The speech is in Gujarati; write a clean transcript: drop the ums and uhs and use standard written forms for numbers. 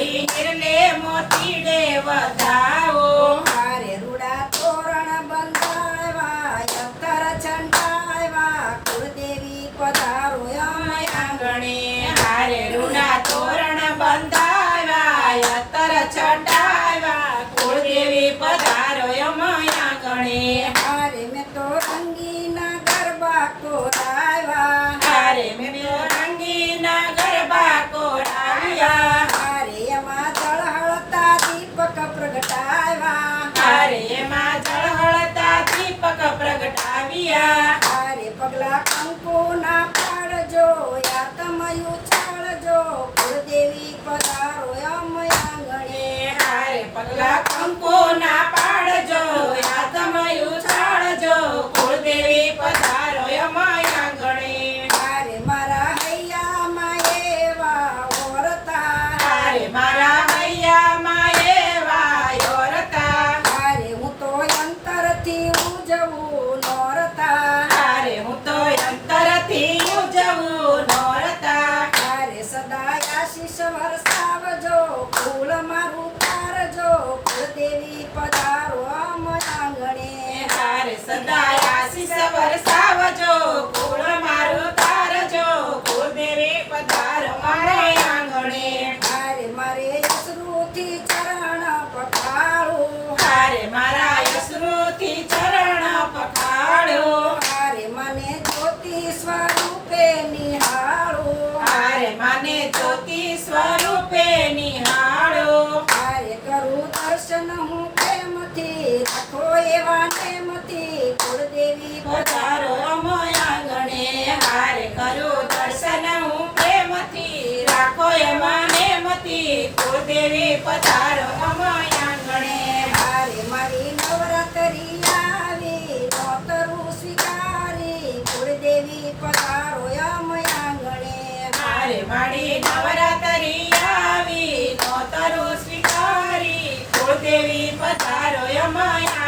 મારી હિરલે મોતીડે વધાવો હારે રૂડા તોરણ બંધાવ્યા યંતર છંટાવ્યા કુળદેવી પધારો અમે આંગણે હારે રૂડા તોરણ બંધાવ્યા યતર છટાવ્યા કુળદેવી પધારો અમાયા આંગણે હારે મેં તો રંગીના ગરબા કોરાવ્યા હારે મેં તો રંગીના ગરબા કોરાવ્યા હારે એમાં જળહળતા દીપક પ્રગટાવ્યા હારે એમાં ઝળહળતા દીપક પ્રગટાવ્યા હારે પગલા કંકુના પાડજો યાતમયું છાળજો કુળદેવી પધારો અમે આંગણે હારે પગલા કંકુના પાડજો યાતમયું છાળજો કુળદેવી પધારો અમાયા આંગણે હારે મારા હૈયામાં એવા ઓરતા હારે મારા હૈયામાં એવા યોરતા હારે હું તો અંતરથી ઉજવું નોરતા હારે હું તો અંતરથી ઉજવું નોરતા હારે સદા આશીષ વરસાવજો ફૂલ મારું તારજો કુળદેવી પધારો અમ આંગણે હારે સદા આશીષ વરસાવજો કુળ મારું તારજો કુળદેવી પધારો મારે આંગણે હારે મારે અશ્રુથી ચરણ પખાળું હારે મારા યશ્રુથી ચરણ પખાડો હારે મને જ્યોતિ સ્વરૂપે નિહાળું હારે માને જ્યોતિ સ્વરૂપે નિહાળો હારે કરું દર્શન હું પ્રેમથી રાખો એવા નેમથી કુળદેવી પધારો અમાયા આંગણે હારે કરું દર્શન હું પ્રેમથી રાખો એમાં નેમથી કુળદેવી પધારો અમાયા આંગણે હારે મારી નવરાત્રી આવી નોતરું સ્વીકારી કુળદેવી પધારો અમ આંગણે હારે મારી નવરાત્રી આવી નોતરું સ્વીકારી કુળદેવી પધારો અમાયા